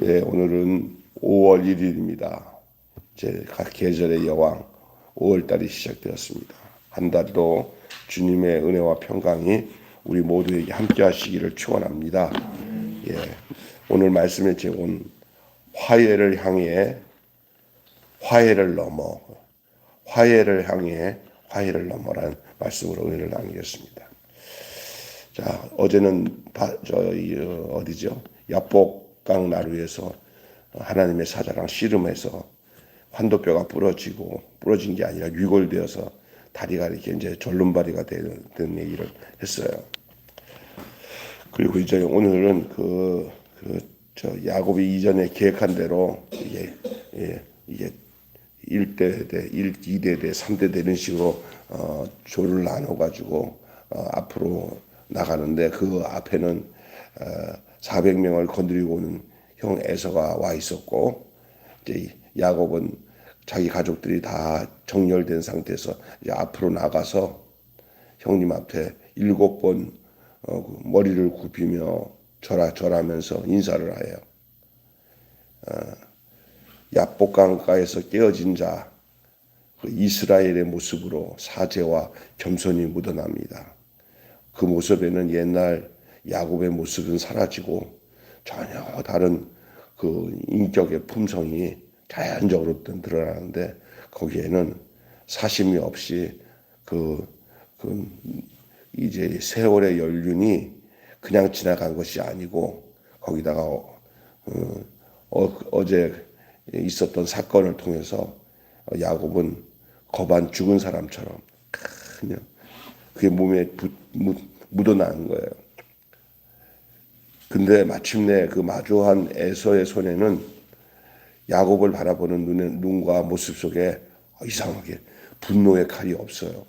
예, 오늘은 5월 1일입니다. 제 각 계절의 여왕 5월 달이 시작되었습니다. 한 달도 주님의 은혜와 평강이 우리 모두에게 함께 하시기를 축원합니다. 예, 오늘 말씀의 제목은 화해를 향해 화해를 넘어 화해를 향해 화해를 넘어라는 말씀으로 은혜를 나누겠습니다. 자, 어제는 어디죠? 야복강 나루에서 하나님의 사자랑 씨름해서 환도뼈가 부러진 게 아니라 위골되어서 다리가 이렇게 이제 절름발이가 된 얘기를 했어요. 그리고 이제 오늘은 야곱이 이전에 계획한 대로 이게 1대 대, 2대 대, 3대 대 이런 식으로 조를 나눠 가지고 앞으로 나가는데 그 앞에는 400명을 건드리고 오는 형 에서가 와 있었고, 이제 야곱은 자기 가족들이 다 정렬된 상태에서 이제 앞으로 나가서 형님 앞에 7번 머리를 굽히며 절하면서 인사를 해요. 야복강가에서 깨어진 자, 그 이스라엘의 모습으로 사죄와 겸손이 묻어납니다. 그 모습에는 옛날 야곱의 모습은 사라지고 전혀 다른 그 인격의 품성이 자연적으로 드러나는데, 거기에는 사심이 없이 이제 세월의 연륜이 그냥 지나간 것이 아니고, 거기다가 어제 있었던 사건을 통해서 야곱은 거반 죽은 사람처럼 그냥 그게 몸에 묻어나는 거예요. 근데 마침내 그 마주한 에서의 손에는 야곱을 바라보는 눈과 모습 속에 이상하게 분노의 칼이 없어요.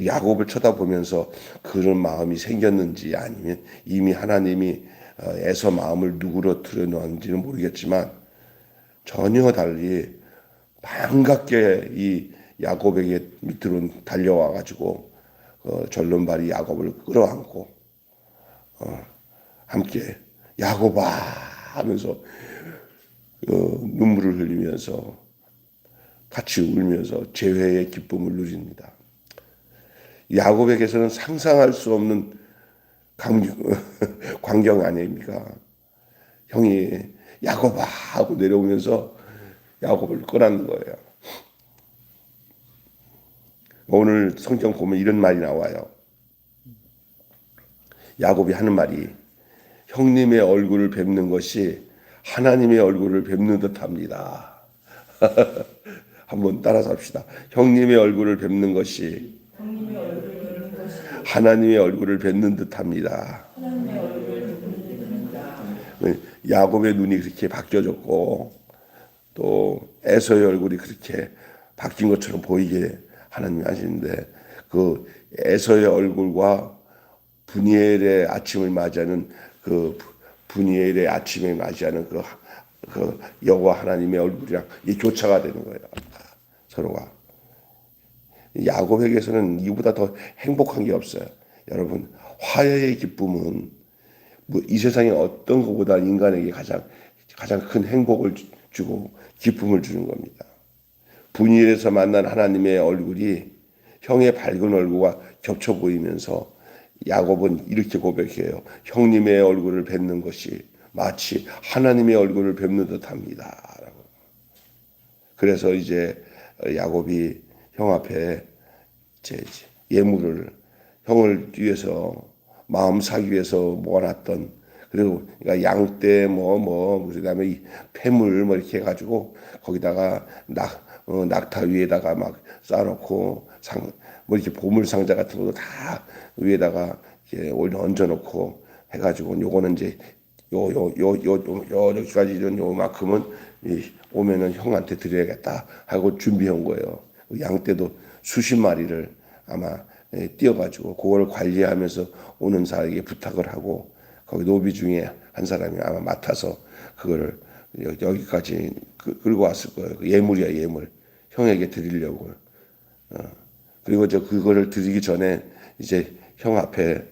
야곱을 쳐다보면서 그런 마음이 생겼는지, 아니면 이미 하나님이 에서 마음을 누그러뜨려 놓았는지는 모르겠지만, 전혀 달리 반갑게 이 야곱에게 밑으로 달려와 가지고 절름발이 야곱을 끌어안고 함께 야곱아 하면서 눈물을 흘리면서 같이 울면서 재회의 기쁨을 누립니다. 야곱에게서는 상상할 수 없는 광경 아닙니까? 형이 야곱아 하고 내려오면서 야곱을 끌어안는 거예요. 오늘 성경 보면 이런 말이 나와요. 야곱이 하는 말이, 형님의 얼굴을 뵙는 것이 하나님의 얼굴을 뵙는 듯합니다. 한번 따라서 합시다. 형님의 얼굴을 뵙는 것이 하나님의 얼굴을 뵙는 듯합니다. 야곱의 눈이 그렇게 바뀌어졌고, 또 에서의 얼굴이 그렇게 바뀐 것처럼 보이게 하나님이 하시는데, 그 에서의 얼굴과 분이엘의 아침을 맞이하는 그 분이엘의 아침에 맞이하는 그 여호와 하나님의 얼굴이랑 이 교차가 되는 거예요. 서로가. 야곱에게서는 이보다 더 행복한 게 없어요. 여러분, 화해의 기쁨은 뭐 이 세상의 어떤 것보다 인간에게 가장 큰 행복을 주고 기쁨을 주는 겁니다. 분이엘에서 만난 하나님의 얼굴이 형의 밝은 얼굴과 겹쳐 보이면서 야곱은 이렇게 고백해요. 형님의 얼굴을 뵙는 것이 마치 하나님의 얼굴을 뵙는 듯합니다. 그래서 이제 야곱이 형 앞에 예물을, 형을 위해서 마음 사기 위해서 모아놨던, 그리고 그러니까 양떼 그다음에 이 폐물 이렇게 해가지고 거기다가 낙타 위에다가 막 쌓아놓고 이렇게 보물 상자 같은 것도 다 위에다가 이렇게 얹어놓고 해가지고, 요거는 이제 여기까지 이런 요만큼은 오면은 형한테 드려야겠다 하고 준비한 거예요. 양떼도 수십 마리를 아마 띄어가지고 그걸 관리하면서 오는 사람에게 부탁을 하고, 거기 노비 중에 한 사람이 아마 맡아서 그걸 여기까지 끌고 왔을 거예요. 예물이야, 예물. 형에게 드리려고. 그리고 그거를 드리기 전에 이제 형 앞에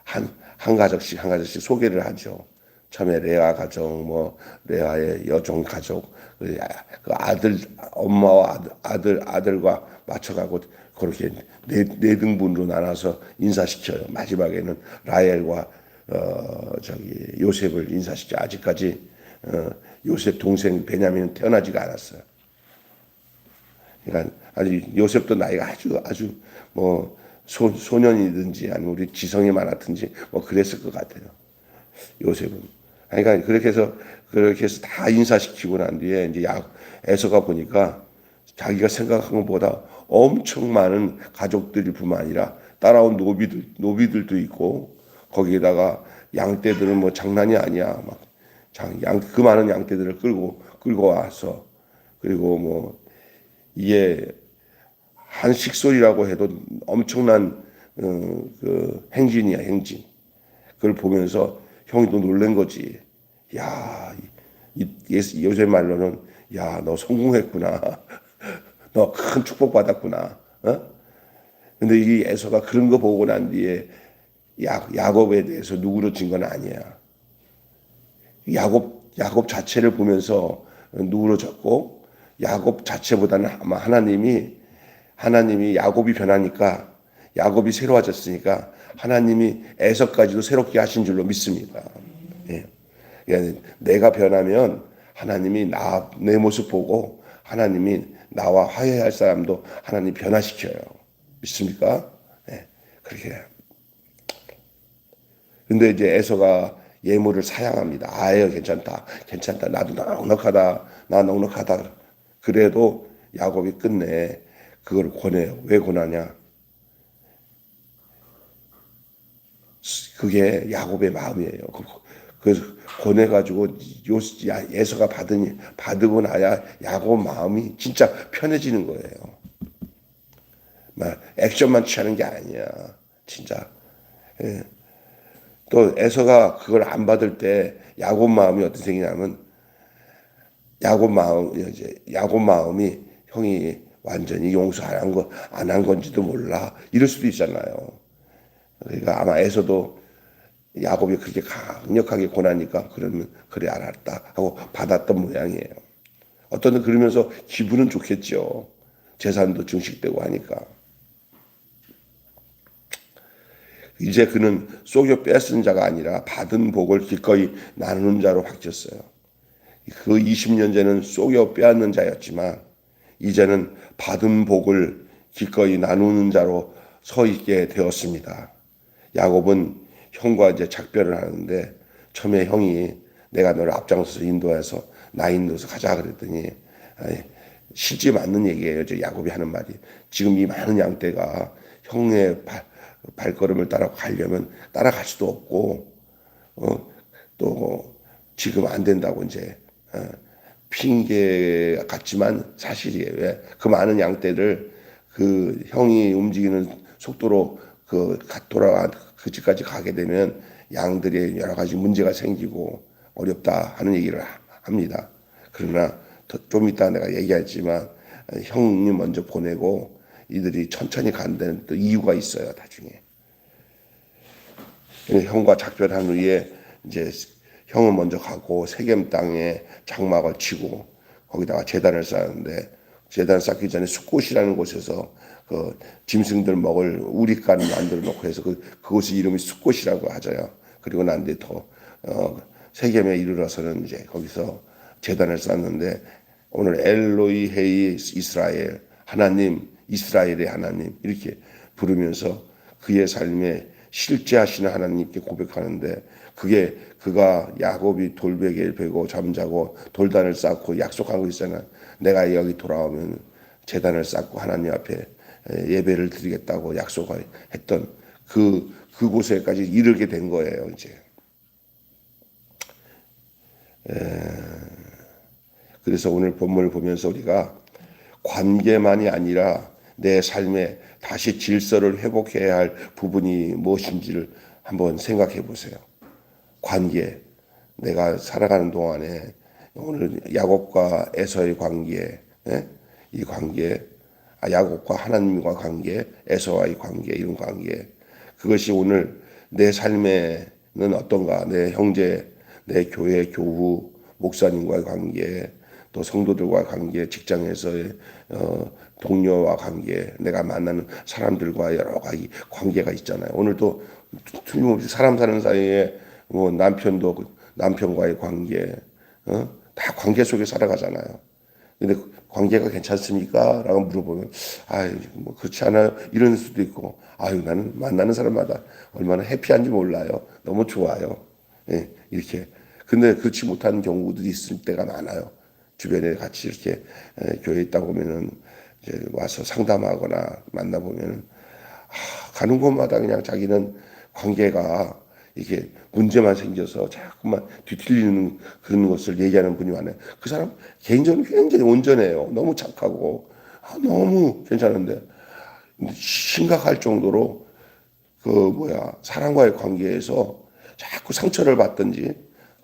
한 가족씩 소개를 하죠. 처음에 레아 가정, 뭐 레아의 여종 가족, 그 아들 엄마와 아들과 맞춰가고 그렇게 네 등분으로 나눠서 인사시켜요. 마지막에는 라헬과 요셉을 인사시켜. 아직까지 요셉 동생 베냐민은 태어나지가 않았어요. 그러니까 아주 요셉도 나이가 아주 뭐 소년이든지 아니면 우리 지성이 많았든지 뭐 그랬을 것 같아요. 요셉은. 그러니까 그렇게 해서 다 인사시키고 난 뒤에 이제 에서가 보니까 자기가 생각한 것보다 엄청 많은 가족들이 뿐만 아니라 따라온 노비들도 있고 거기에다가 양떼들은 뭐 장난이 아니야. 그 많은 양떼들을 끌고 와서 그리고 뭐 이게 한 식솔이라고 해도 엄청난 그 행진이야, 행진. 그걸 보면서 형이 또 놀란 거지. 야, 요새 말로는 야, 너 성공했구나. 너 큰 축복 받았구나. 어? 근데 이 에서가 그런 거 보고 난 뒤에 야곱에 대해서 누그러진 건 아니야. 야곱 자체를 보면서 누그러졌고 야곱 자체보다는 아마 하나님이 야곱이 변하니까 야곱이 새로워졌으니까 하나님이 에서까지도 새롭게 하신 줄로 믿습니다. 예. 그러니까 내가 변하면 하나님이 내 모습 보고 하나님이 나와 화해할 사람도 하나님 변화시켜요. 믿습니까? 예. 그렇게 해요. 근데 이제 에서가 예물을 사양합니다. 아예 괜찮다. 나도 넉넉하다. 그래도 야곱이 끝내 그걸 권해요. 왜 권하냐? 그게 야곱의 마음이에요. 그래서 권해가지고 에서가 받고 나야 야곱 마음이 진짜 편해지는 거예요. 막 액션만 취하는 게 아니야. 진짜. 예. 또 에서가 그걸 안 받을 때 야곱 마음이 어떻게 생기냐면 야곱 마음이 형이 완전히 용서 안 한 건지도 몰라. 이럴 수도 있잖아요. 그러니까 아마 에서도 야곱이 그렇게 강력하게 권하니까 그러면 그래 알았다 하고 받았던 모양이에요. 어떤 그러면서 기분은 좋겠죠. 재산도 증식되고 하니까. 이제 그는 쏘겨 뺏은 자가 아니라 받은 복을 기꺼이 나누는 자로 바뀌었어요. 그 20년 전에는 쏘겨 빼앗는 자였지만 이제는 받은 복을 기꺼이 나누는 자로 서 있게 되었습니다. 야곱은 형과 이제 작별을 하는데 처음에 형이 내가 너를 앞장서서 인도해서 나 인도해서 가자 그랬더니 실제 맞는 얘기예요. 저 야곱이 하는 말이. 지금 이 많은 양떼가 형의 발걸음을 따라 가려면 따라갈 수도 없고 또 지금 안 된다고 이제 핑계 같지만 사실이에요. 왜? 그 많은 양떼를 그 형이 움직이는 속도로 돌아가 그 집까지 가게 되면 양들이 여러 가지 문제가 생기고 어렵다 하는 얘기를 합니다. 그러나 좀 이따 내가 얘기하지만 형님 먼저 보내고 이들이 천천히 간다는 또 이유가 있어요. 나중에 형과 작별한 후에 이제 형은 먼저 가고 세겜 땅에 장막을 치고 거기다가 제단을 쌓는데 제단 쌓기 전에 숫곳이라는 곳에서 그 짐승들 먹을 우리간을 만들어 놓고 해서 그곳의 이름이 숫곳이라고 하죠. 그리고 난 뒤에 세겜에 이르러서는 이제 거기서 제단을 쌓는데 오늘 엘로이 헤이 이스라엘 하나님 이스라엘의 하나님 이렇게 부르면서 그의 삶에 실제하시는 하나님께 고백하는데 그가 야곱이 돌베개를 베고 잠자고 돌단을 쌓고 약속한 거 있잖아. 내가 여기 돌아오면 제단을 쌓고 하나님 앞에 예배를 드리겠다고 약속했던 그곳에까지 이르게 된 거예요. 이제 그래서 오늘 본문을 보면서 우리가 관계만이 아니라 내 삶에 다시 질서를 회복해야 할 부분이 무엇인지를 한번 생각해 보세요. 관계. 내가 살아가는 동안에 오늘 야곱과 에서의 관계, 이 관계, 야곱과 하나님과 관계, 에서와의 관계, 이런 관계. 그것이 오늘 내 삶에는 어떤가? 내 형제, 내 교회 교우 목사님과의 관계, 또 성도들과의 관계, 직장에서의 동료와 관계, 내가 만나는 사람들과 여러 가지 관계가 있잖아요. 오늘도 틀림없이 사람 사는 사이에 뭐 남편과의 관계, 다 관계 속에 살아가잖아요. 근데 관계가 괜찮습니까? 라고 물어보면, 뭐 그렇지 않아요. 이런 수도 있고, 나는 만나는 사람마다 얼마나 해피한지 몰라요. 너무 좋아요. 예, 이렇게. 근데 그렇지 못한 경우들이 있을 때가 많아요. 주변에 같이 이렇게 교회에 있다 보면은 이제 와서 상담하거나 만나보면은, 가는 곳마다 그냥 자기는 관계가 이게 문제만 생겨서 자꾸만 뒤틀리는 그런 것을 얘기하는 분이 많아요. 그 사람 개인적으로 굉장히 온전해요. 너무 착하고 너무 괜찮은데 심각할 정도로 사람과의 관계에서 자꾸 상처를 받든지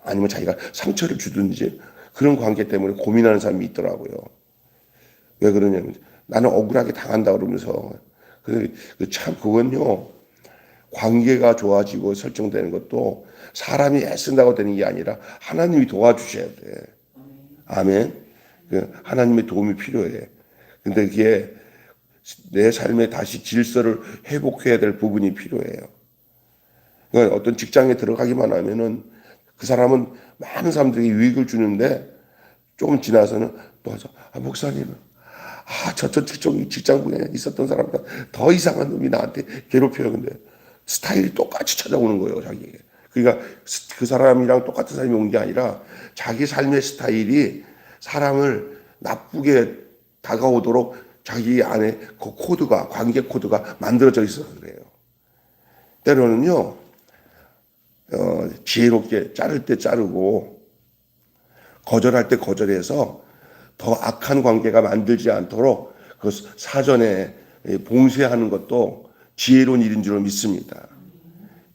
아니면 자기가 상처를 주든지 그런 관계 때문에 고민하는 사람이 있더라고요. 왜 그러냐면 나는 억울하게 당한다 그러면서 근데 참 그건요. 관계가 좋아지고 설정되는 것도 사람이 애쓴다고 되는 게 아니라 하나님이 도와주셔야 돼. 아멘. 하나님의 도움이 필요해. 근데 그게 내 삶에 다시 질서를 회복해야 될 부분이 필요해요. 그러니까 어떤 직장에 들어가기만 하면은 그 사람은 많은 사람들에게 유익을 주는데 조금 지나서는 또 와서 목사님 저쪽 직장분에 있었던 사람보다 더 이상한 놈이 나한테 괴롭혀요. 근데 스타일이 똑같이 찾아오는 거예요, 자기에게. 그러니까 그 사람이랑 똑같은 사람이 온 게 아니라 자기 삶의 스타일이 사람을 나쁘게 다가오도록 자기 안에 그 코드가, 관계 코드가 만들어져 있어서 그래요. 때로는요, 지혜롭게 자를 때 자르고 거절할 때 거절해서 더 악한 관계가 만들지 않도록 그 사전에 봉쇄하는 것도 지혜로운 일인 줄 믿습니다.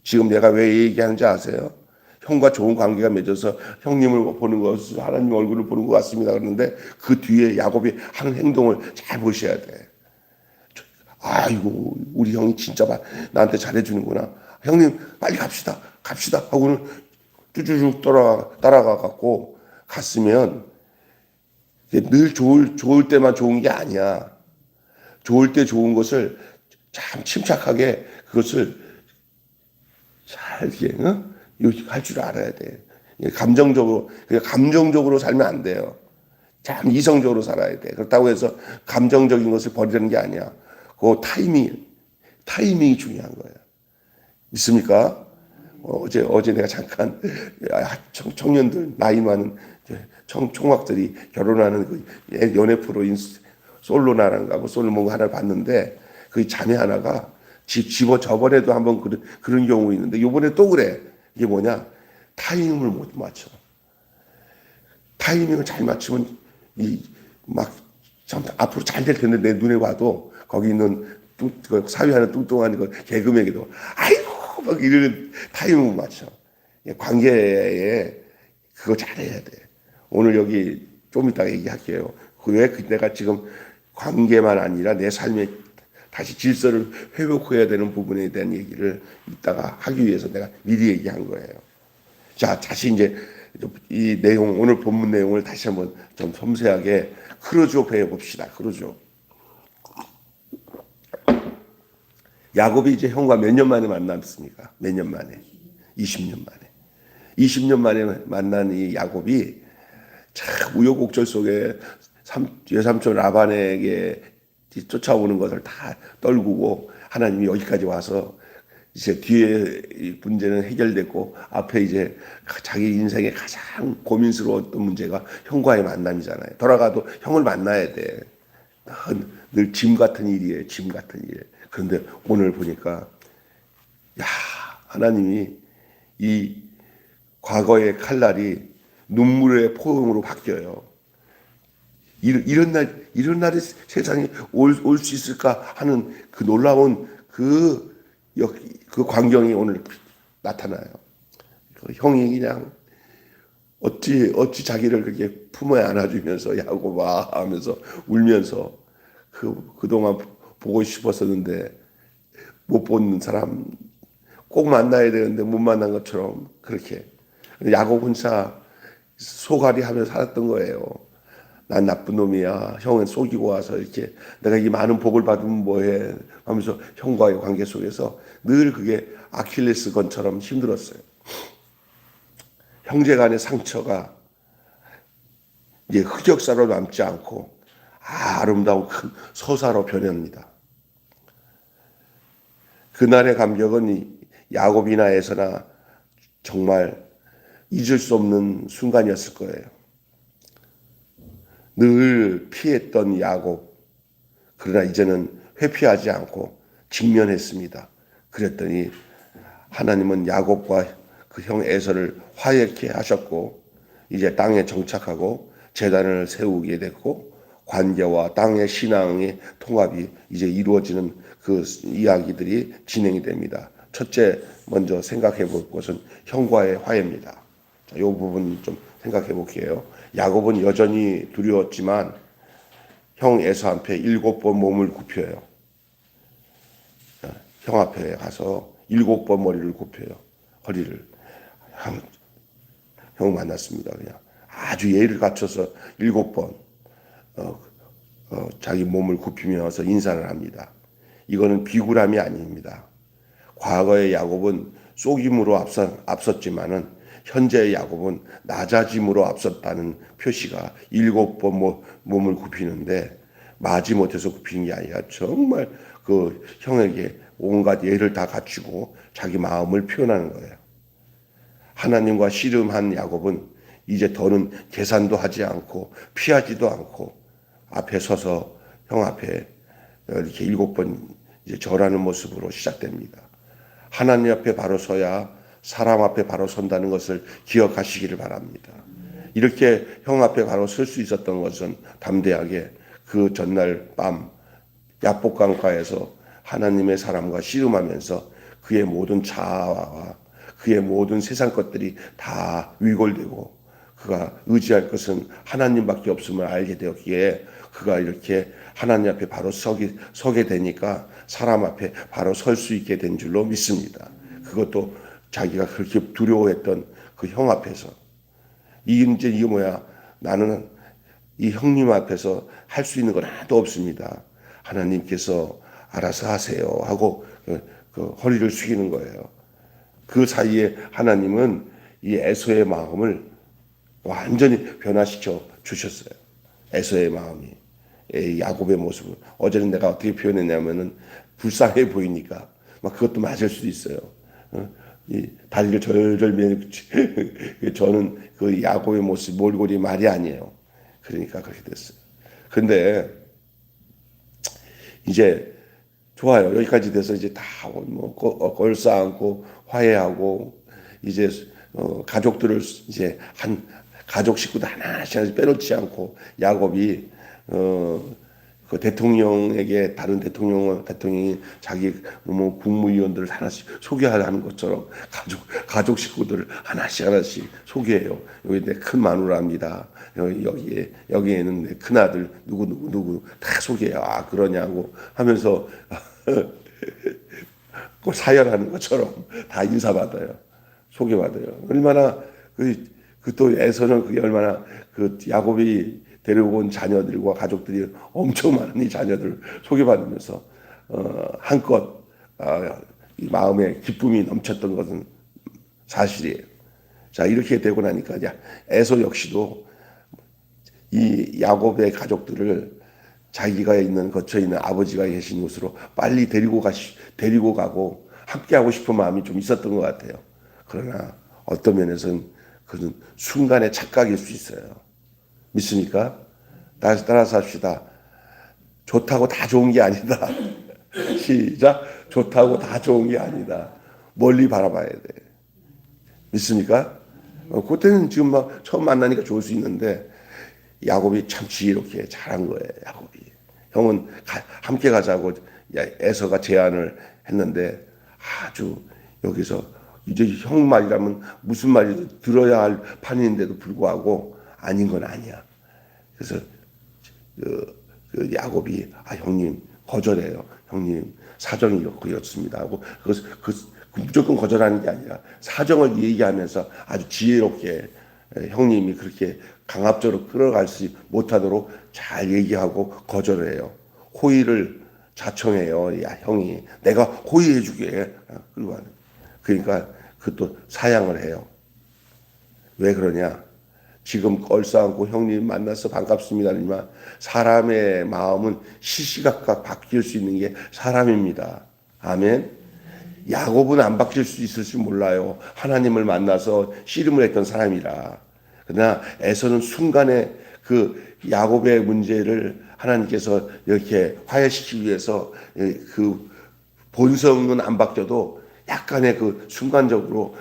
지금 내가 왜 얘기하는지 아세요? 형과 좋은 관계가 맺어서 형님을 보는 것은 하나님 얼굴을 보는 것 같습니다. 그런데 그 뒤에 야곱이 하는 행동을 잘 보셔야 돼. 아이고 우리 형이 진짜 나한테 잘해주는구나. 형님 빨리 갑시다. 하고는 쭈쭈쭈 따라가 갖고 갔으면 늘 좋을 때만 좋은 게 아니야. 좋을 때 좋은 것을 참 침착하게 그것을 잘 이렇게 할 줄 알아야 돼. 감정적으로 살면 안 돼요. 참 이성적으로 살아야 돼. 그렇다고 해서 감정적인 것을 버리는 게 아니야. 그 타이밍이 중요한 거예요. 믿습니까? 어제 내가 잠깐 청년들 나이 많은 총각들이 결혼하는 그 연애 프로 솔로나란가 뭐 솔로몬가 하나를 봤는데 그 자매 하나가 저번에도 한번 그런 경우 있는데 이번에 또 그래. 이게 뭐냐? 타이밍을 못 맞춰. 타이밍을 잘 맞추면 참 앞으로 잘 될 텐데 내 눈에 봐도 거기 있는 사위하는 뚱뚱한 그 개그맨에게도 아이고 막 이런 타이밍을 맞춰. 관계에 그거 잘해야 돼. 오늘 여기 좀 이따가 얘기할게요. 왜 내가 지금 관계만 아니라 내 삶에 다시 질서를 회복해야 되는 부분에 대한 얘기를 이따가 하기 위해서 내가 미리 얘기한 거예요. 자, 다시 이제 이 내용, 오늘 본문 내용을 다시 한번 좀 섬세하게 크루조 배워봅시다. 크루조. 야곱이 이제 형과 몇 년 만에 만났습니까? 몇 년 만에? 20년 만에. 20년 만에 만난 이 야곱이 참 우여곡절 속에 외삼촌 라반에게 쫓아오는 것을 다 떨구고 하나님이 여기까지 와서 이제 뒤에 문제는 해결됐고 앞에 이제 자기 인생의 가장 고민스러웠던 문제가 형과의 만남이잖아요. 돌아가도 형을 만나야 돼. 늘 짐 같은 일이에요. 짐 같은 일. 그런데 오늘 보니까 하나님이 이 과거의 칼날이 눈물의 포용으로 바뀌어요. 이런 날이 세상에 올 수 있을까 하는 그 놀라운 그 광경이 오늘 나타나요. 그 형이 그냥 어찌 자기를 그렇게 품에 안아주면서 야곱아 하면서 울면서 그동안 보고 싶었었는데 못 본 사람 꼭 만나야 되는데 못 만난 것처럼 그렇게 야곱은 자 소갈이 하며 살았던 거예요. 난 나쁜 놈이야. 형은 속이고 와서 이렇게 내가 이 많은 복을 받으면 뭐해 하면서 형과의 관계 속에서 늘 그게 아킬레스 건처럼 힘들었어요. 형제 간의 상처가 이제 흑역사로 남지 않고 아름다운 큰 서사로 변합니다. 그날의 감격은 야곱이나 에서나 정말 잊을 수 없는 순간이었을 거예요. 늘 피했던 야곱, 그러나 이제는 회피하지 않고 직면했습니다. 그랬더니 하나님은 야곱과 그 형 에서를 화해케 하셨고 이제 땅에 정착하고 제단을 세우게 됐고 관계와 땅의 신앙의 통합이 이제 이루어지는 그 이야기들이 진행이 됩니다. 첫째 먼저 생각해 볼 것은 형과의 화해입니다. 자, 이 부분 좀 생각해 볼게요. 야곱은 여전히 두려웠지만 형 에서 앞에 7번 몸을 굽혀요. 형 앞에 가서 7번 머리를 굽혀요. 허리를. 형 만났습니다. 그냥 아주 예의를 갖춰서 7번 자기 몸을 굽히면서 인사를 합니다. 이거는 비굴함이 아닙니다. 과거의 야곱은 속임으로 앞섰지만은 현재의 야곱은 낮아짐으로 앞섰다는 표시가 7번 몸을 굽히는데 마지 못해서 굽히는 게 아니라 정말 그 형에게 온갖 예를 다 갖추고 자기 마음을 표현하는 거예요. 하나님과 씨름한 야곱은 이제 더는 계산도 하지 않고 피하지도 않고 앞에 서서 형 앞에 이렇게 7번 이제 절하는 모습으로 시작됩니다. 하나님 앞에 바로 서야 사람 앞에 바로 선다는 것을 기억하시기를 바랍니다. 이렇게 형 앞에 바로 설 수 있었던 것은 담대하게 그 전날 밤 야복강가에서 하나님의 사람과 씨름하면서 그의 모든 자아와 그의 모든 세상 것들이 다 위골되고 그가 의지할 것은 하나님밖에 없음을 알게 되었기에 그가 이렇게 하나님 앞에 바로 서게 되니까 사람 앞에 바로 설 수 있게 된 줄로 믿습니다. 그것도 자기가 그렇게 두려워했던 그 형 앞에서 이제 이게 뭐야? 나는 이 형님 앞에서 할 수 있는 건 하나도 없습니다. 하나님께서 알아서 하세요 하고 그 허리를 숙이는 거예요. 그 사이에 하나님은 이 에서의 마음을 완전히 변화시켜 주셨어요. 에서의 마음이 야곱의 모습을 어제는 내가 어떻게 표현했냐면은 불쌍해 보이니까 막 그것도 맞을 수도 있어요. 이 다리를 절절 매는 저는 그 야곱의 모습 몰골이 말이 아니에요. 그러니까 그렇게 됐어요. 근데 이제 좋아요. 여기까지 돼서 이제 다 뭐 걸싸안고 화해하고 이제 가족들을 이제 한 가족 식구들 하나씩 빼놓지 않고 야곱이 그 대통령에게 다른 대통령이 자기 뭐 국무위원들을 하나씩 소개하는 것처럼 가족 식구들을 하나씩 소개해요. 여기 내 큰 마누라입니다. 여기에는 내 큰 아들 누구 다 소개해요. 아 그러냐고 하면서 그 사열하는 것처럼 다 인사받아요. 소개받아요. 얼마나 그 또 에서는 그게 얼마나 그 야곱이 데려온 자녀들과 가족들이 엄청 많은 이 자녀들 소개받으면서 한껏 이 마음에 기쁨이 넘쳤던 것은 사실이에요. 자 이렇게 되고 나니까 이제 에서 역시도 이 야곱의 가족들을 자기가 거쳐 있는 아버지가 계신 곳으로 빨리 데리고 가고 함께하고 싶은 마음이 좀 있었던 것 같아요. 그러나 어떤 면에서는 그는 순간의 착각일 수 있어요. 믿습니까? 따라서 합시다. 좋다고 다 좋은 게 아니다. 시작. 좋다고 다 좋은 게 아니다. 멀리 바라봐야 돼. 믿습니까? 그때는 지금 막 처음 만나니까 좋을 수 있는데 야곱이 참 지혜롭게 잘한 거예요. 야곱이. 형은 함께 가자고 에서가 제안을 했는데 아주 여기서 이제 형 말이라면 무슨 말이든 들어야 할 판인데도 불구하고 아닌 건 아니야. 그래서 그 야곱이 형님 거절해요. 형님 사정이 이렇습니다 하고 무조건 거절하는 게 아니라 사정을 얘기하면서 아주 지혜롭게 형님이 그렇게 강압적으로 끌어갈 수 못하도록 잘 얘기하고 거절을 해요. 호의를 자청해요. 야, 형이 내가 호의해주게. 그러니까 그것도 사양을 해요. 왜 그러냐? 지금 얼싸안고 형님 만나서 반갑습니다지만 사람의 마음은 시시각각 바뀔 수 있는 게 사람입니다. 아멘. 야곱은 안 바뀔 수 있을지 몰라요. 하나님을 만나서 씨름을 했던 사람이라. 그러나 에서는 순간에 그 야곱의 문제를 하나님께서 이렇게 화해시키기 위해서 그 본성은 안 바뀌어도 약간의 그 순간적으로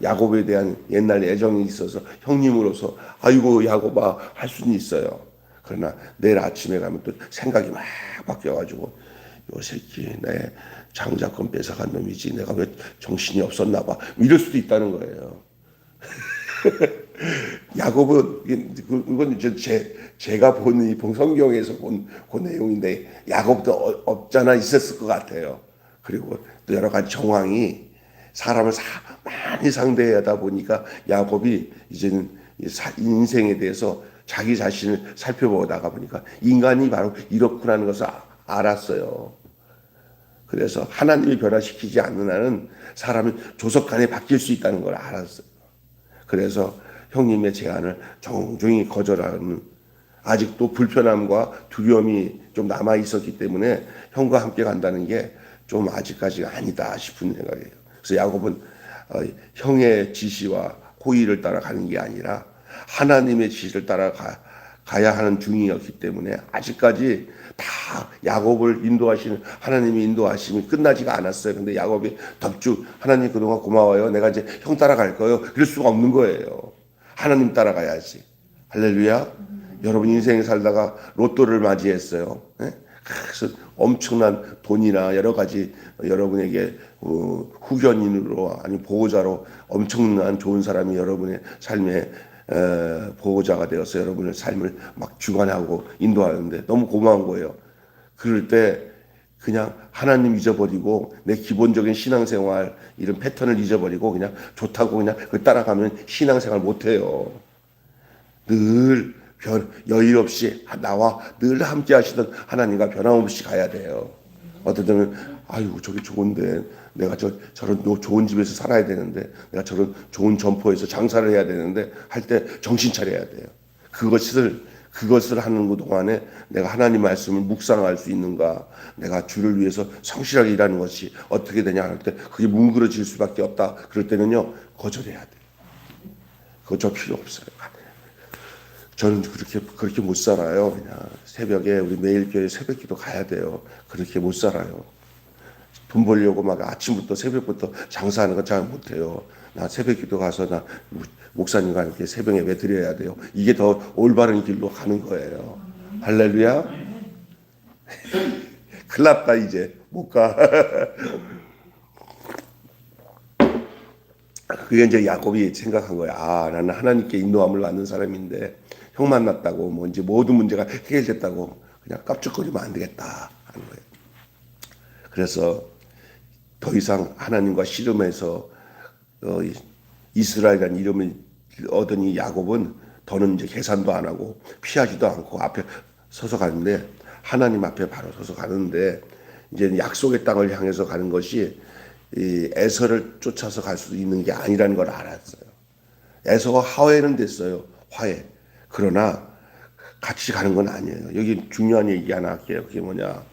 야곱에 대한 옛날 애정이 있어서 형님으로서 아이고 야곱아 할 수는 있어요. 그러나 내일 아침에 가면 또 생각이 막 바뀌어가지고 요 새끼 내 장자권 뺏어간 놈이지 내가 왜 정신이 없었나 봐 이럴 수도 있다는 거예요. 야곱은 이건 제가 본 이 성경에서 본 그 내용인데 야곱도 없잖아 있었을 것 같아요. 그리고 또 여러 가지 정황이 사람을 많이 상대하다 보니까 야곱이 이제는 인생에 대해서 자기 자신을 살펴보다가 보니까 인간이 바로 이렇구나는 것을 알았어요. 그래서 하나님이 변화시키지 않는 한은 사람이 조속간에 바뀔 수 있다는 걸 알았어요. 그래서 형님의 제안을 정중히 거절하는 아직도 불편함과 두려움이 좀 남아 있었기 때문에 형과 함께 간다는 게 좀 아직까지가 아니다 싶은 생각이에요. 그래서 야곱은 형의 지시와 호의를 따라가는 게 아니라 하나님의 지시를 따라가야 하는 중이었기 때문에 아직까지 다 야곱을 인도하시는 하나님의 인도하심이 끝나지가 않았어요. 근데 야곱이 덕죽 하나님 그동안 고마워요. 내가 이제 형 따라갈 거예요. 그럴 수가 없는 거예요. 하나님 따라가야지. 할렐루야. 여러분 인생에 살다가 로또를 맞이했어요. 그래서 엄청난 돈이나 여러 가지 여러분에게 후견인으로 아니 보호자로 엄청난 좋은 사람이 여러분의 삶에 보호자가 되어서 여러분의 삶을 막 주관하고 인도하는데 너무 고마운 거예요. 그럴 때 그냥 하나님 잊어버리고 내 기본적인 신앙생활 이런 패턴을 잊어버리고 그냥 좋다고 그냥 그 따라가면 신앙생활 못해요. 늘 여유 없이 나와 늘 함께 하시던 하나님과 변함없이 가야 돼요. 어떤 때는 아유 저기 좋은데 내가 저런 좋은 집에서 살아야 되는데 내가 저런 좋은 점포에서 장사를 해야 되는데 할 때 정신 차려야 돼요. 그것을 하는 그 동안에 내가 하나님 말씀을 묵상할 수 있는가, 내가 주를 위해서 성실하게 일하는 것이 어떻게 되냐 할 때 그게 뭉그러질 수밖에 없다. 그럴 때는요 거절해야 돼요. 그거 필요 없어요. 저는 그렇게 못 살아요. 그냥 새벽에 우리 매일 교회 새벽기도 가야 돼요. 그렇게 못 살아요. 돈 벌려고 막 아침부터 새벽부터 장사하는 건 잘 못해요. 나 새벽기도 가서 나 목사님과 이렇게 새벽 예배 드려야 돼요. 이게 더 올바른 길로 가는 거예요. 할렐루야. 큰일 났다 이제 못 가. 그게 이제 야곱이 생각한 거야. 아 나는 하나님께 인도함을 받는 사람인데 형 만났다고 뭐 이제 모든 문제가 해결됐다고 그냥 깝죽거리면 안 되겠다 하는 거예요. 그래서 더 이상 하나님과 씨름해서 이스라엘이라는 이름을 얻은 이 야곱은 더는 이제 계산도 안 하고 피하지도 않고 앞에 서서 가는데 하나님 앞에 바로 서서 가는데 이제 약속의 땅을 향해서 가는 것이 이 에서를 쫓아서 갈 수 있는 게 아니라는 걸 알았어요. 에서가 화해는 됐어요. 화해. 그러나 같이 가는 건 아니에요. 여기 중요한 얘기 하나 할게요. 그게 뭐냐.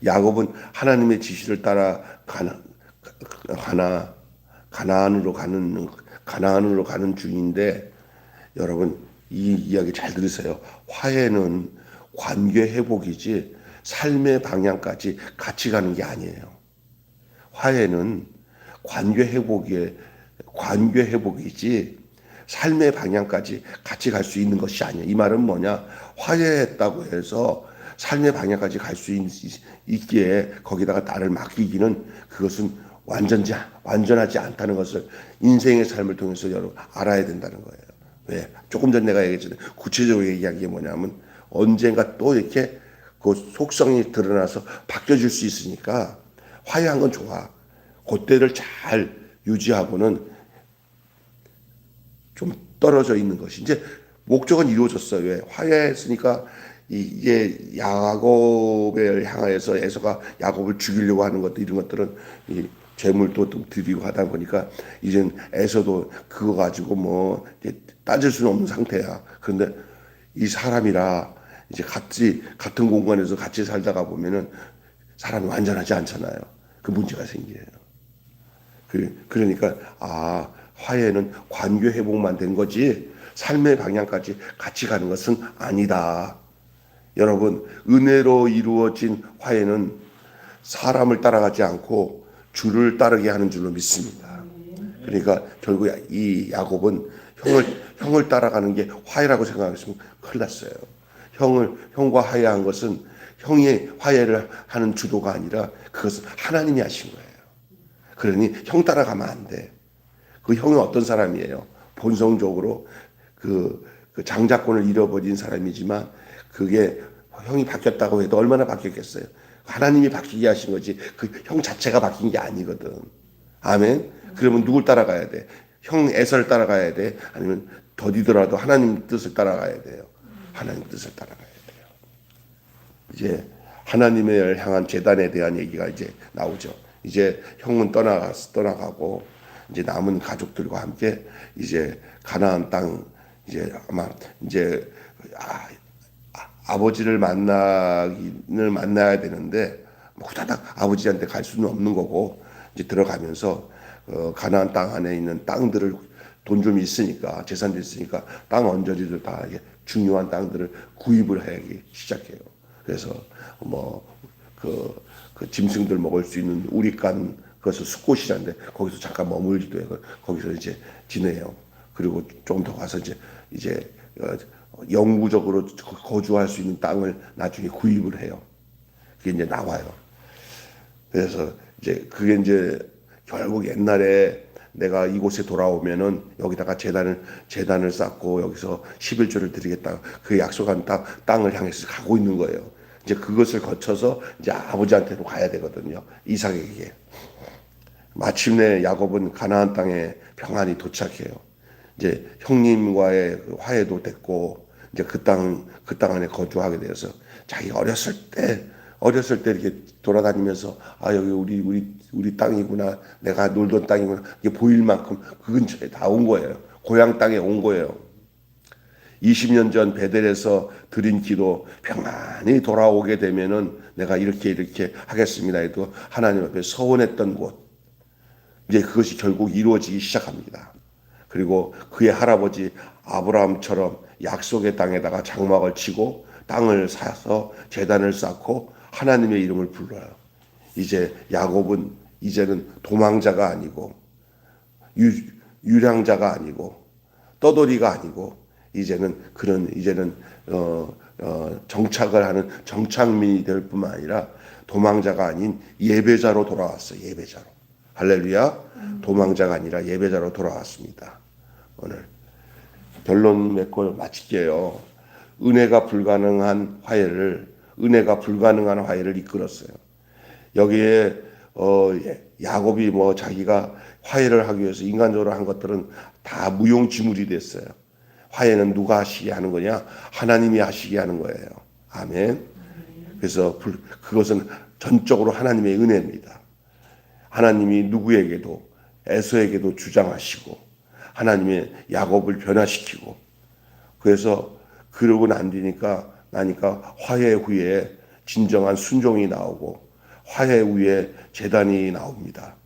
야곱은 하나님의 지시를 따라 가나안으로 가는 중인데 여러분 이 이야기 잘 들으세요. 화해는 관계 회복이지 삶의 방향까지 같이 가는 게 아니에요. 화해는 관계 회복이지 삶의 방향까지 같이 갈 수 있는 것이 아니에요. 이 말은 뭐냐? 화해했다고 해서 삶의 방향까지 갈 수 있기에 거기다가 나를 맡기기는 그것은 완전하지 않다는 것을 인생의 삶을 통해서 여러분 알아야 된다는 거예요. 왜? 조금 전 내가 얘기했잖아요. 구체적으로 얘기한 게 뭐냐면 언젠가 또 이렇게 그 속성이 드러나서 바뀌어질 수 있으니까 화해한 건 좋아. 그때를 잘 유지하고는 좀 떨어져 있는 것이 이제 목적은 이루어졌어요. 왜? 화해했으니까 이게 야곱을 향하여서 에서가 야곱을 죽이려고 하는 것도 이런 것들은 이 재물도 드리고 하다 보니까 이젠 에서도 그거 가지고 뭐 따질 수는 없는 상태야. 그런데 이 사람이라 이제 같은 공간에서 같이 살다가 보면은 사람이 완전하지 않잖아요. 그 문제가 생겨요. 그러니까 화해는 관계 회복만 된 거지 삶의 방향까지 같이 가는 것은 아니다. 여러분, 은혜로 이루어진 화해는 사람을 따라가지 않고 주를 따르게 하는 줄로 믿습니다. 그러니까 결국 이 야곱은 형을 따라가는 게 화해라고 생각했으면 큰일 났어요. 형과 화해한 것은 형이 화해를 하는 주도가 아니라 그것은 하나님이 하신 거예요. 그러니 형 따라가면 안 돼. 그 형이 어떤 사람이에요? 본성적으로 그 장자권을 잃어버린 사람이지만 그게 형이 바뀌었다고 해도 얼마나 바뀌었겠어요? 하나님이 바뀌게 하신 거지 그 형 자체가 바뀐 게 아니거든. 아멘. 그러면 누굴 따라가야 돼? 형 에서를 따라가야 돼? 아니면 더디더라도 하나님 뜻을 따라가야 돼요? 하나님 뜻을 따라가야 돼요. 이제 하나님을 향한 제단에 대한 얘기가 이제 나오죠. 이제 형은 떠나가고 이제 남은 가족들과 함께 이제 가나안 땅 이제 아마 이제 아버지를 만나야 되는데 후다닥 아버지한테 갈 수는 없는 거고 이제 들어가면서 가나안 땅 안에 있는 땅들을 돈 좀 있으니까 재산도 있으니까 땅 언저리들 다 중요한 땅들을 구입을 하기 시작해요. 그래서 그 짐승들 먹을 수 있는 우리간 그것을 숫곳이라는데 거기서 잠깐 머물기도 해요. 거기서 이제 지내요. 그리고 조금 더 가서 이제 영구적으로 거주할 수 있는 땅을 나중에 구입을 해요. 그게 이제 나와요. 그래서 그게 이제 결국 옛날에 내가 이곳에 돌아오면은 여기다가 재단을 쌓고 여기서 11조를 드리겠다. 그 약속한 땅을 향해서 가고 있는 거예요. 이제 그것을 거쳐서 이제 아버지한테로 가야 되거든요. 이삭에게. 마침내 야곱은 가나안 땅에 평안히 도착해요. 이제 형님과의 화해도 됐고 이제 그 땅 안에 거주하게 되어서 자기 어렸을 때 이렇게 돌아다니면서 여기 우리 땅이구나, 내가 놀던 땅이구나 이게 보일 만큼 그 근처에 다 온 거예요. 고향 땅에 온 거예요. 20년 전 베델에서 드린 기도 평안히 돌아오게 되면은 내가 이렇게 하겠습니다 해도 하나님 앞에 서원했던 곳 이제 그것이 결국 이루어지기 시작합니다. 그리고 그의 할아버지 아브라함처럼 약속의 땅에다가 장막을 치고 땅을 사서 제단을 쌓고 하나님의 이름을 불러요. 이제 야곱은 이제는 도망자가 아니고 유량자가 아니고 떠돌이가 아니고 이제는 정착을 하는 정착민이 될 뿐만 아니라 도망자가 아닌 예배자로 돌아왔어요. 예배자로. 할렐루야. 도망자가 아니라 예배자로 돌아왔습니다. 오늘 결론 맺고 마칠게요. 은혜가 불가능한 화해를 이끌었어요. 여기에 야곱이 자기가 화해를 하기 위해서 인간적으로 한 것들은 다 무용지물이 됐어요. 화해는 누가 하시게 하는 거냐? 하나님이 하시게 하는 거예요. 아멘. 그래서 그것은 전적으로 하나님의 은혜입니다. 하나님이 누구에게도 에서에게도 주장하시고 하나님의 야곱을 변화시키고 그래서 그러고 나니까 화해 후에 진정한 순종이 나오고 화해 후에 제단이 나옵니다.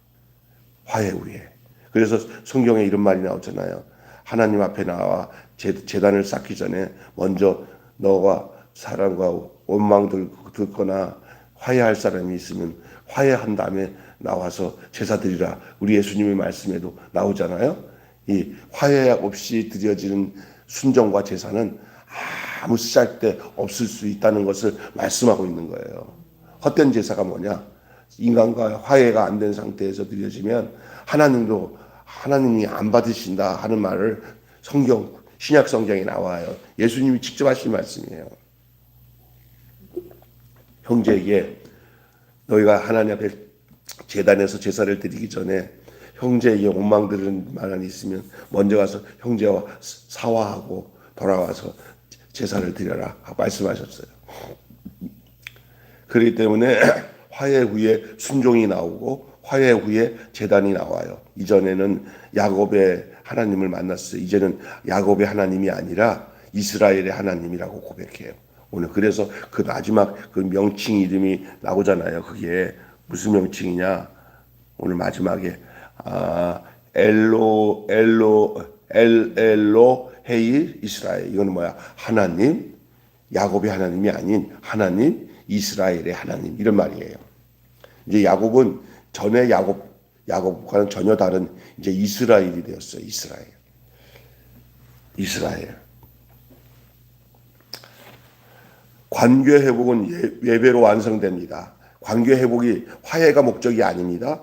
화해 후에. 그래서 성경에 이런 말이 나오잖아요. 하나님 앞에 나와 제단을 쌓기 전에 먼저 너가 사람과 원망 듣거나 화해할 사람이 있으면 화해한 다음에 나와서 제사 드리라. 우리 예수님의 말씀에도 나오잖아요. 이 화해 없이 드려지는 순종과 제사는 아무 쓸데 없을 수 있다는 것을 말씀하고 있는 거예요. 헛된 제사가 뭐냐? 인간과 화해가 안 된 상태에서 드려지면 하나님이 안 받으신다 하는 말을 신약 성경에 나와요. 예수님이 직접 하신 말씀이에요. 형제에게 너희가 하나님 앞에 제단에서 제사를 드리기 전에 형제에게 원망 들은 말이 있으면 먼저 가서 형제와 사화하고 돌아와서 제사를 드려라 말씀하셨어요. 그렇기 때문에 화해 후에 순종이 나오고 화해 후에 제단이 나와요. 이전에는 야곱의 하나님을 만났어요. 이제는 야곱의 하나님이 아니라 이스라엘의 하나님이라고 고백해요. 오늘 그래서 그 마지막 그 명칭 이름이 나오잖아요. 그게 무슨 명칭이냐? 오늘 마지막에 엘로 헤일 이스라엘. 이거는 뭐야? 하나님, 야곱의 하나님이 아닌 하나님, 이스라엘의 하나님 이런 말이에요. 이제 야곱은 전에 야곱과는 전혀 다른 이제 이스라엘이 되었어요. 이스라엘. 관계 회복은 예배로 완성됩니다. 관계 회복이 화해가 목적이 아닙니다.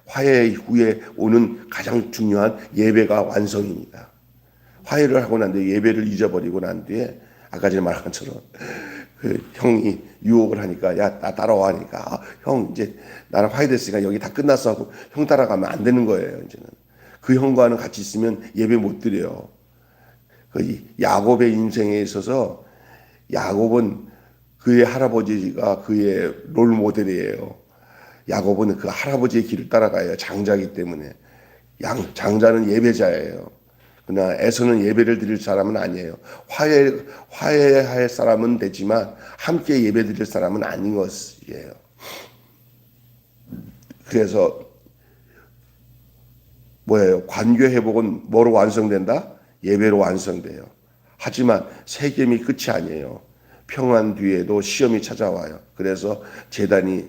화해 후에 오는 가장 중요한 예배가 완성입니다. 화해를 하고 난 뒤에 예배를 잊어버리고 난 뒤에 아까 전에 말한 것처럼 그 형이 유혹을 하니까 야 나 따라와 하니까 형 이제 나랑 화해됐으니까 여기 다 끝났어 하고 형 따라가면 안 되는 거예요. 이제는 그 형과는 같이 있으면 예배 못 드려요. 그 야곱의 인생에 있어서 야곱은 그의 할아버지가 그의 롤 모델이에요. 야곱은 그 할아버지의 길을 따라가요. 장자이기 때문에. 장자는 예배자예요. 그러나 에서는 예배를 드릴 사람은 아니에요. 화해할 사람은 되지만 함께 예배 드릴 사람은 아닌 것이에요. 그래서 뭐예요? 관계 회복은 뭐로 완성된다? 예배로 완성돼요. 하지만 세겜이 끝이 아니에요. 평안 뒤에도 시험이 찾아와요. 그래서 제단이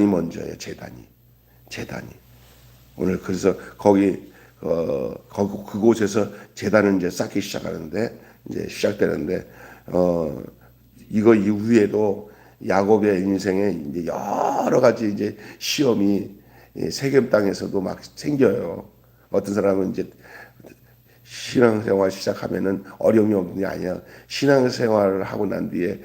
먼저예요. 제단이. 오늘 그래서 그곳에서 제단을 이제 쌓기 시작되는데 이거 이후에도 야곱의 인생에 이제 여러 가지 이제 시험이 세겜 땅에서도 막 생겨요. 어떤 사람은 이제 신앙생활 시작하면은 어려움이 없는 게 아니야. 신앙생활을 하고 난 뒤에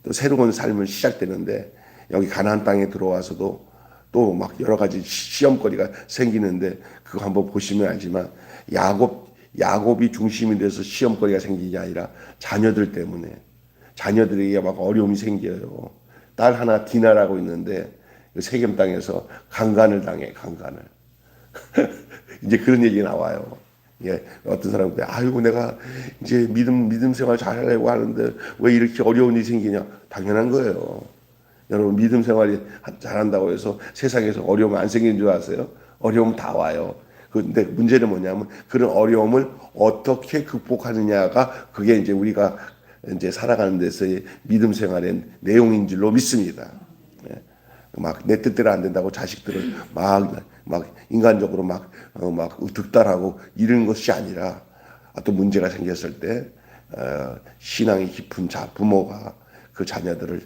또 새로운 삶을 시작되는데 여기 가나안 땅에 들어와서도 또 막 여러 가지 시험거리가 생기는데 그거 한번 보시면 알지만 야곱이 중심이 돼서 시험거리가 생기는 게 아니라 자녀들 때문에 자녀들에게 막 어려움이 생겨요. 딸 하나 디나라고 있는데 세겜 땅에서 강간을 당해. 이제 그런 얘기 나와요. 예, 어떤 사람들 아이고 내가 이제 믿음 생활 잘하려고 하는데 왜 이렇게 어려운 일이 생기냐? 당연한 거예요. 여러분 믿음 생활이 잘한다고 해서 세상에서 어려움 안 생기는 줄 아세요? 어려움 다 와요. 근데 문제는 뭐냐면 그런 어려움을 어떻게 극복하느냐가 그게 이제 우리가 이제 살아가는 데서의 믿음 생활의 내용인 줄로 믿습니다. 예. 막 내 뜻대로 안 된다고 자식들을 막 인간적으로 막 득달하고 이런 것이 아니라 어떤 문제가 생겼을 때 신앙이 깊은 부모가 그 자녀들을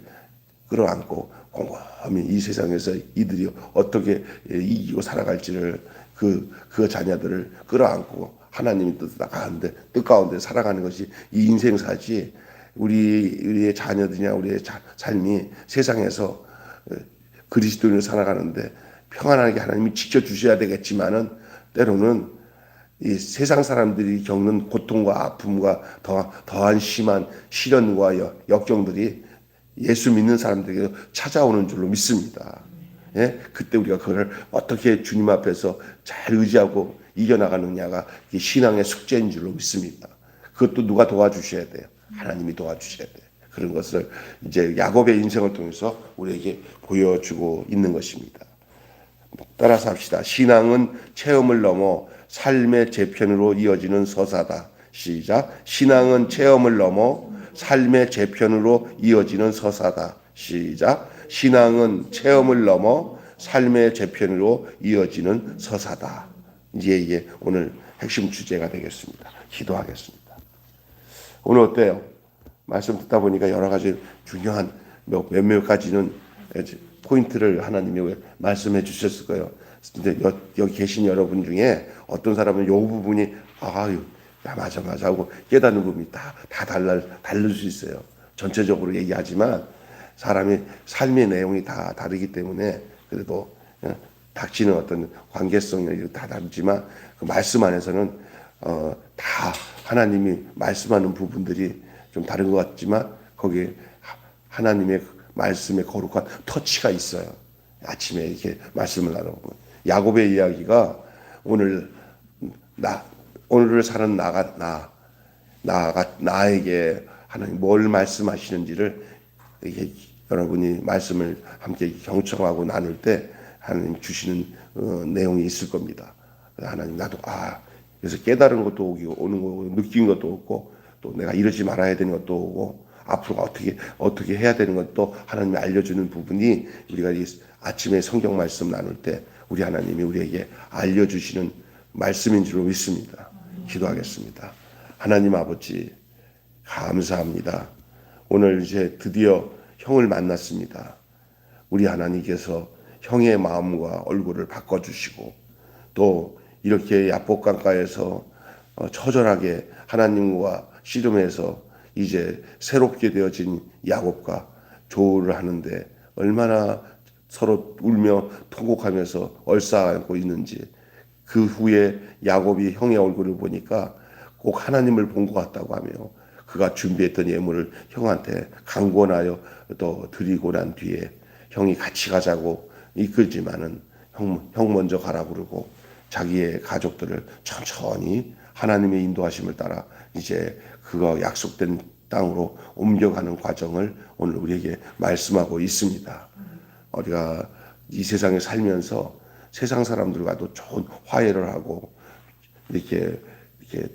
끌어안고 곰곰이 이 세상에서 이들이 어떻게 이기고 살아갈지를 그 자녀들을 끌어안고 하나님의 뜻 가운데 살아가는 것이 이 인생사지 우리의 자녀들이나 우리의 삶이 세상에서 그리스도인으로 살아가는데 평안하게 하나님이 지켜주셔야 되겠지만은 때로는 이 세상 사람들이 겪는 고통과 아픔과 더한 심한 시련과 역경들이 예수 믿는 사람들에게 찾아오는 줄로 믿습니다. 예? 그때 우리가 그걸 어떻게 주님 앞에서 잘 의지하고 이겨나가느냐가 신앙의 숙제인 줄로 믿습니다. 그것도 누가 도와주셔야 돼요. 하나님이 도와주셔야 돼요. 그런 것을 이제 야곱의 인생을 통해서 우리에게 보여주고 있는 것입니다. 따라서 합시다. 신앙은 체험을 넘어 삶의 재편으로 이어지는 서사다. 시작. 신앙은 체험을 넘어 삶의 재편으로 이어지는 서사다. 시작. 신앙은 체험을 넘어 삶의 재편으로 이어지는 서사다. 이제 이게 오늘 핵심 주제가 되겠습니다. 기도하겠습니다. 오늘 어때요? 말씀 듣다 보니까 여러 가지 중요한 몇몇 가지는 포인트를 하나님이 말씀해 주셨을 거예요. 근데 여기 계신 여러분 중에 어떤 사람은 이 부분이 맞아 하고 깨닫는 부분이 다 다를 수 있어요. 전체적으로 얘기하지만 사람의 삶의 내용이 다 다르기 때문에 그래도 닥치는 어떤 관계성이 다 다르지만 그 말씀 안에서는 다 하나님이 말씀하는 부분들이 좀 다른 것 같지만 거기에 하나님의 말씀의 거룩한 터치가 있어요. 아침에 이렇게 말씀을 나눠보면 야곱의 이야기가 오늘을 사는 나에게 하나님 뭘 말씀하시는지를 이렇게 여러분이 말씀을 함께 경청하고 나눌 때 하나님 주시는 내용이 있을 겁니다. 하나님 나도 그래서 깨달은 것도 오는 거고 느낀 것도 오고 또 내가 이러지 말아야 되는 것도 오고 앞으로 어떻게 해야 되는 것도 하나님이 알려주는 부분이 우리가 이 아침에 성경 말씀 나눌 때 우리 하나님이 우리에게 알려주시는 말씀인 줄로 믿습니다. 기도하겠습니다. 하나님 아버지 감사합니다. 오늘 이제 드디어 형을 만났습니다. 우리 하나님께서 형의 마음과 얼굴을 바꿔주시고 또 이렇게 야복강가에서 처절하게 하나님과 씨름해서 이제 새롭게 되어진 야곱과 조우를 하는데 얼마나 서로 울며 통곡하면서 얼싸안고 있는지 그 후에 야곱이 형의 얼굴을 보니까 꼭 하나님을 본 것 같다고 하며 그가 준비했던 예물을 형한테 강권하여 또 드리고 난 뒤에 형이 같이 가자고 이끌지만은 형 먼저 가라 그러고 자기의 가족들을 천천히 하나님의 인도하심을 따라 이제 그가 약속된 땅으로 옮겨가는 과정을 오늘 우리에게 말씀하고 있습니다. 우리가 이 세상에 살면서 세상 사람들과도 좋은 화해를 하고 이렇게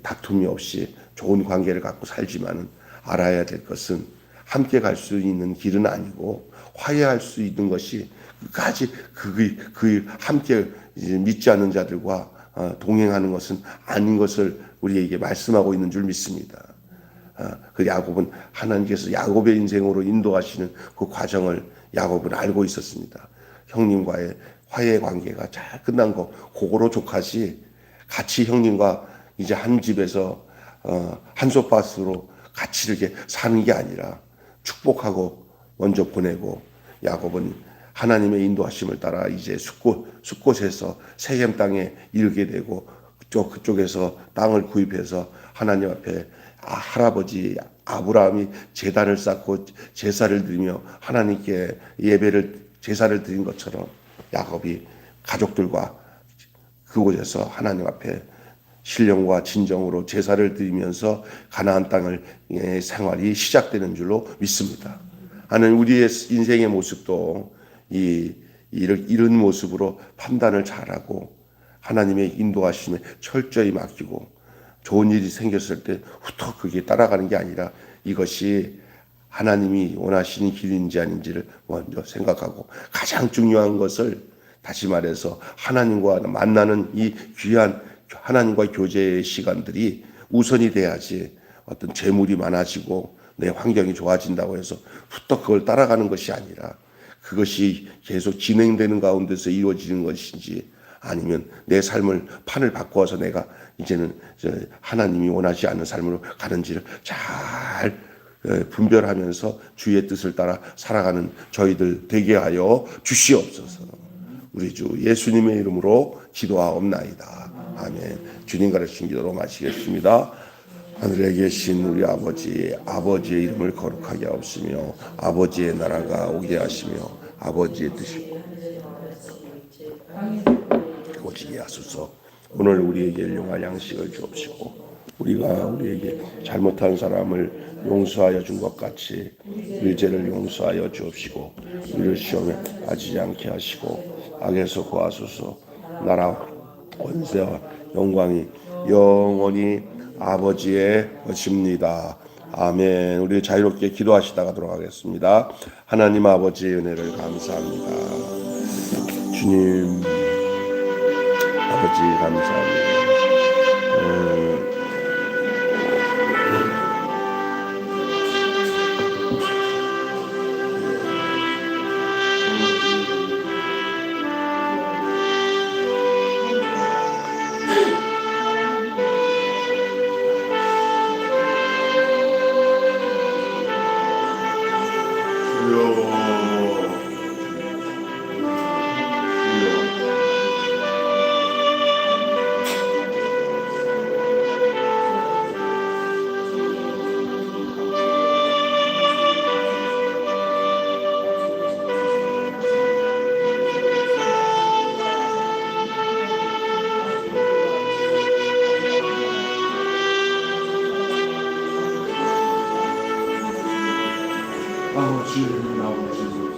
다툼이 없이 좋은 관계를 갖고 살지만은 알아야 될 것은 함께 갈 수 있는 길은 아니고 화해할 수 있는 것이 끝까지 그 함께 이제 믿지 않는 자들과 동행하는 것은 아닌 것을 우리에게 말씀하고 있는 줄 믿습니다. 그 야곱은 하나님께서 야곱의 인생으로 인도하시는 그 과정을 야곱은 알고 있었습니다. 형님과의 화해 관계가 잘 끝난 거 그거로 족하지 같이 형님과 이제 한 집에서 한솥밭으로 같이 이렇게 사는 게 아니라 축복하고 먼저 보내고 야곱은 하나님의 인도하심을 따라 이제 숫곳에서 세겜 땅에 이르게 되고 그쪽에서 땅을 구입해서 하나님 앞에 할아버지 아브라함이 제단을 쌓고 제사를 드리며 하나님께 제사를 드린 것처럼 야곱이 가족들과 그곳에서 하나님 앞에 신령과 진정으로 제사를 드리면서 가나안 땅을 생활이 시작되는 줄로 믿습니다. 하는 우리의 인생의 모습도 이런 모습으로 판단을 잘하고 하나님의 인도하심에 철저히 맡기고 좋은 일이 생겼을 때 후딱 그게 따라가는 게 아니라 이것이 하나님이 원하시는 길인지 아닌지를 먼저 생각하고 가장 중요한 것을 다시 말해서 하나님과 만나는 이 귀한 하나님과 교제의 시간들이 우선이 돼야지 어떤 재물이 많아지고 내 환경이 좋아진다고 해서 후딱 그걸 따라가는 것이 아니라 그것이 계속 진행되는 가운데서 이루어지는 것인지 아니면 내 삶을 판을 바꾸어서 내가 이제는 하나님이 원하지 않는 삶으로 가는지를 잘 분별하면서 주의 뜻을 따라 살아가는 저희들 되게 하여 주시옵소서. 우리 주 예수님의 이름으로 기도하옵나이다. 아멘. 주님 가르친 기도로 마치겠습니다. 하늘에 계신 우리 아버지의 이름을 거룩하게 하옵시며 아버지의 나라가 오게 하시며 아버지의 뜻이 이루어지게 하소서. 오늘 우리에게 일용할 양식을 주옵시고 우리에게 잘못한 사람을 용서하여 준 것 같이 우리 죄를 용서하여 주옵시고 우리를 시험에 빠지지 않게 하시고 악에서 구하소서. 나라와 권세와 영광이 영원히 아버지의 것입니다. 아멘. 우리 자유롭게 기도하시다가 돌아가겠습니다. 하나님 아버지의 은혜를 감사합니다. 주님 아버지 감사합니다. 주여 주의 이름을 나오고 계셔서